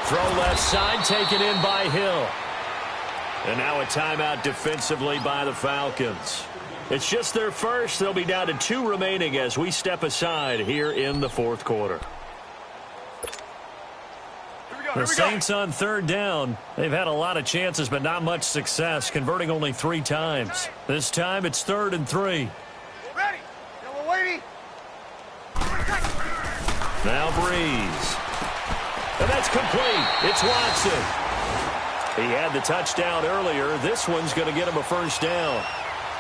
Throw left side, taken in by Hill. And now a timeout defensively by the Falcons. It's just their first. They'll be down to 2 remaining as we step aside here in the fourth quarter. The Saints on third down. They've had a lot of chances, but not much success, converting only 3 times. This time it's 3rd and 3. Ready. We're waiting. Now Breeze. And that's complete. It's Watson. He had the touchdown earlier. This one's going to get him a first down.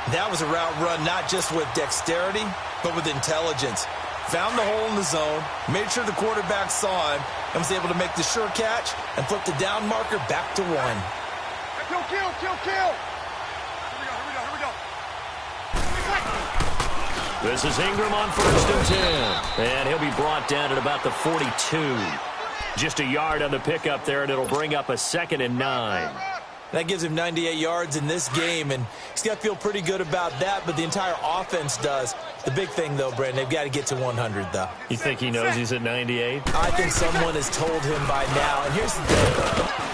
That was a route run not just with dexterity, but with intelligence. Found the hole in the zone, made sure the quarterback saw him, and was able to make the sure catch and flip the down marker back to 1. Kill. Here we go. This is Ingram on 1st and 10. And he'll be brought down at about the 42. Just a yard on the pickup there, and it'll bring up a 2nd and 9. That gives him 98 yards in this game, and he's got to feel pretty good about that, but the entire offense does. The big thing, though, Brandon, they've got to get to 100, though. You think he knows he's at 98? I think someone has told him by now. And here's the thing.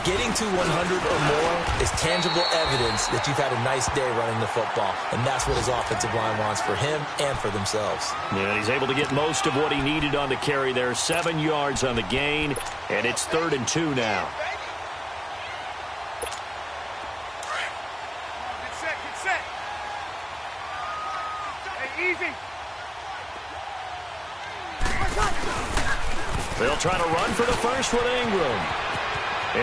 Getting to 100 or more is tangible evidence that you've had a nice day running the football, and that's what his offensive line wants for him and for themselves. Yeah, he's able to get most of what he needed on the carry there. 7 yards on the gain, and it's 3rd and 2 now. They'll try to run for the first with Ingram.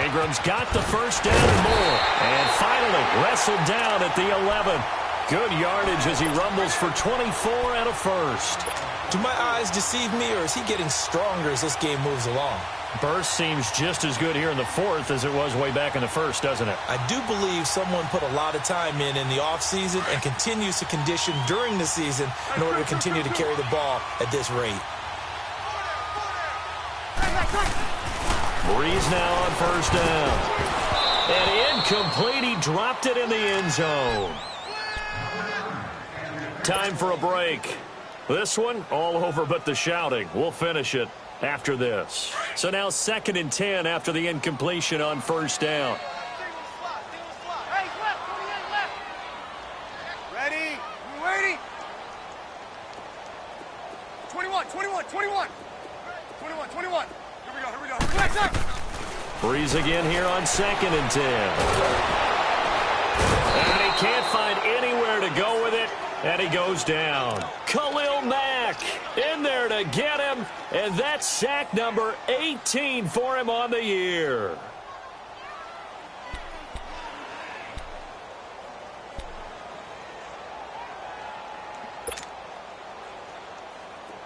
Ingram's got the first down and more. And finally wrestled down at the 11. Good yardage as he rumbles for 24 and a first. Do my eyes deceive me, or is he getting stronger as this game moves along? Burst seems just as good here in the fourth as it was way back in the first, doesn't it? I do believe someone put a lot of time in the offseason and continues to condition during the season in order to continue to carry the ball at this rate. Breeze now on first down. And incomplete. He dropped it in the end zone. Time for a break. This one, all over but the shouting. We'll finish it after this. So now 2nd and 10 after the incompletion on first down. Ready. We're waiting. 21. Here we go. Breeze again here on 2nd and 10. And he can't find anywhere to go with it. And he goes down. Khalil Mack in there to get him. And that's sack number 18 for him on the year.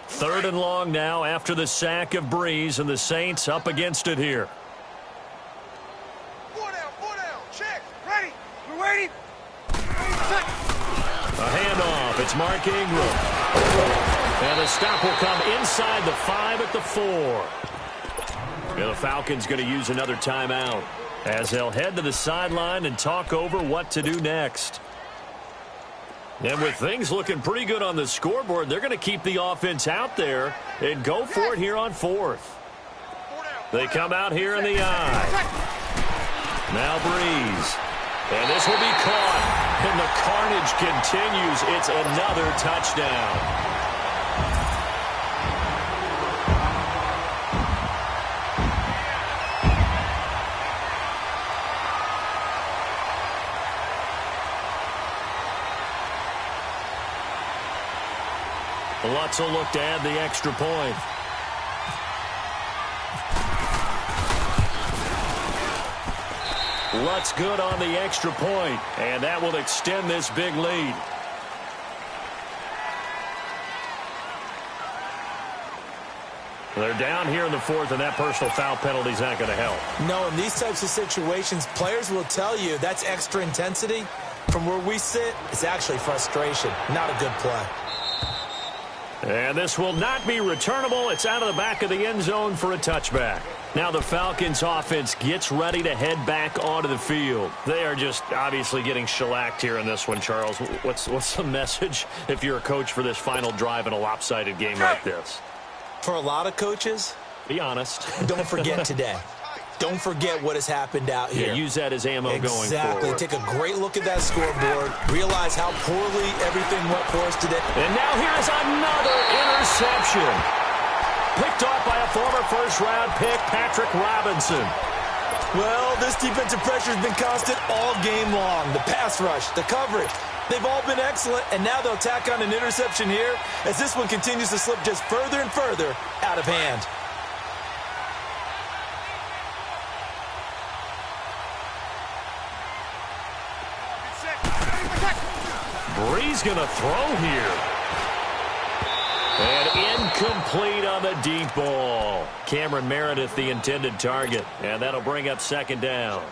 Third and long now after the sack of Breeze, and the Saints up against it here. 4 down. Check. Ready. We're waiting. A handoff. It's Mark Ingram. And the stop will come inside the 5 at the 4. And the Falcons going to use another timeout as they'll head to the sideline and talk over what to do next. And with things looking pretty good on the scoreboard, they're going to keep the offense out there and go for it here on 4th. They come out here in the eye. Now Breeze. And this will be caught. And the carnage continues. It's another touchdown. Lutz will look to add the extra point. Lutz good on the extra point, and that will extend this big lead. They're down here in the 4th, and that personal foul penalty is not going to help. No, in these types of situations, players will tell you that's extra intensity. From where we sit, it's actually frustration, not a good play. And this will not be returnable. It's out of the back of the end zone for a touchback. Now the Falcons offense gets ready to head back onto the field. They are just obviously getting shellacked here in this one, Charles. What's the message if you're a coach for this final drive in a lopsided game like this? For a lot of coaches, be honest. Don't forget today. Don't forget what has happened out here. Yeah, use that as ammo going forward. Exactly. Take a great look at that scoreboard. Realize how poorly everything went for us today. And now here is another interception. Picked off by a former first-round pick, Patrick Robinson. Well, this defensive pressure has been constant all game long. The pass rush, the coverage, they've all been excellent, and now they'll tack on an interception here as this one continues to slip just further and further out of hand. Bree's going to throw here. And incomplete on the deep ball. Cameron Meredith, the intended target. And that'll bring up second down.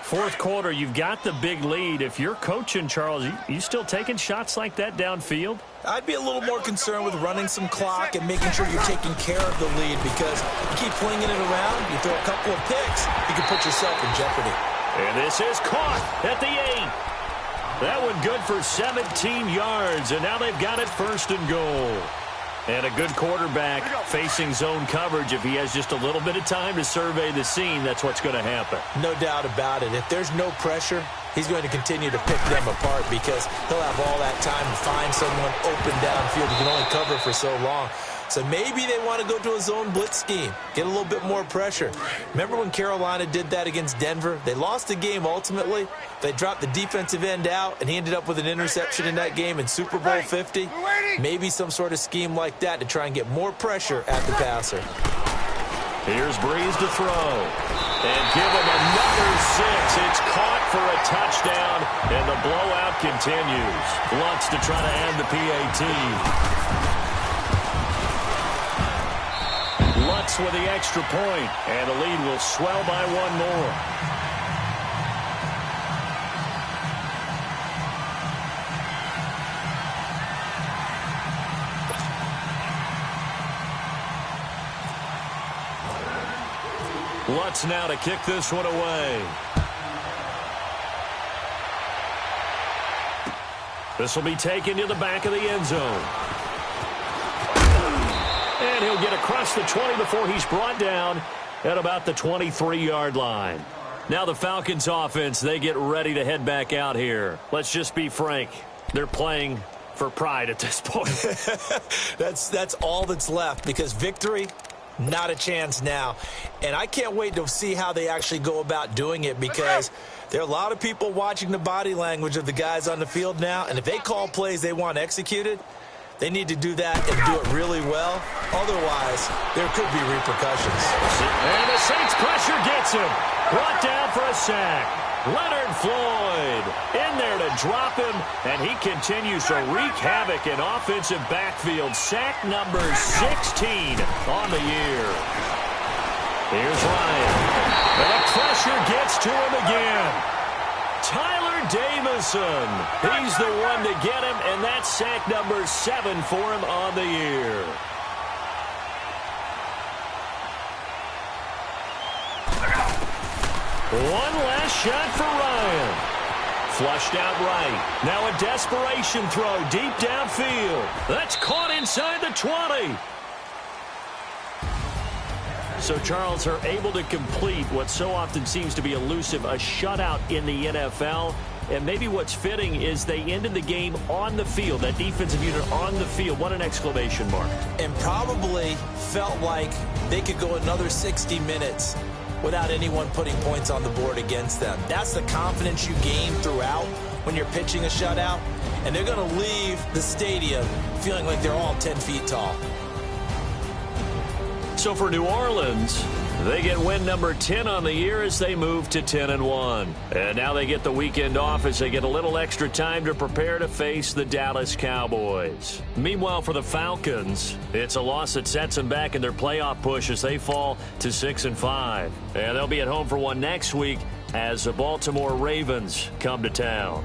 Fourth quarter, you've got the big lead. If you're coaching, Charles, you still taking shots like that downfield? I'd be a little more concerned with running some clock and making sure you're taking care of the lead, because you keep flinging it around, you throw a couple of picks, you can put yourself in jeopardy. And this is caught at the 8. That one good for 17 yards, and now they've got it first and goal. And a good quarterback facing zone coverage. If he has just a little bit of time to survey the scene, that's what's going to happen. No doubt about it. If there's no pressure, he's going to continue to pick them apart, because he'll have all that time to find someone open downfield. He can only cover for so long. So maybe they want to go to a zone blitz scheme, get a little bit more pressure. Remember when Carolina did that against Denver? They lost the game ultimately. They dropped the defensive end out, and he ended up with an interception in that game in Super Bowl 50. Maybe some sort of scheme like that to try and get more pressure at the passer. Here's Breeze to throw. And give him another 6. It's caught for a touchdown, and the blowout continues. Lutz to try to end the PAT. Lutz with the extra point, and the lead will swell by one more. Lutz now to kick this one away. This will be taken to the back of the end zone. And he'll get across the 20 before he's brought down at about the 23-yard line. Now the Falcons offense, they get ready to head back out here. Let's just be frank. They're playing for pride at this point. That's all that's left, because victory, not a chance now. And I can't wait to see how they actually go about doing it, because there are a lot of people watching the body language of the guys on the field now, and if they call plays they want executed, they need to do that and do it really well. Otherwise, there could be repercussions. And the Saints pressure gets him. Brought down for a sack. Leonard Floyd in there to drop him, and he continues to wreak havoc in offensive backfield. Sack number 16 on the year. Here's Ryan. And the pressure gets to him again. Tyler Davison. He's the one to get him, and that's sack number 7 for him on the year. One last shot for Ryan. Flushed out right. Now a desperation throw deep downfield. That's caught inside the 20. So, Charles, are able to complete what so often seems to be elusive, a shutout in the NFL. And maybe what's fitting is they ended the game on the field, that defensive unit on the field. What an exclamation mark. And probably felt like they could go another 60 minutes without anyone putting points on the board against them. That's the confidence you gain throughout when you're pitching a shutout. And they're going to leave the stadium feeling like they're all 10 feet tall. So for New Orleans, they get win number 10 on the year as they move to 10-1. And now they get the weekend off as they get a little extra time to prepare to face the Dallas Cowboys. Meanwhile, for the Falcons, it's a loss that sets them back in their playoff push as they fall to 6-5. And they'll be at home for one next week as the Baltimore Ravens come to town.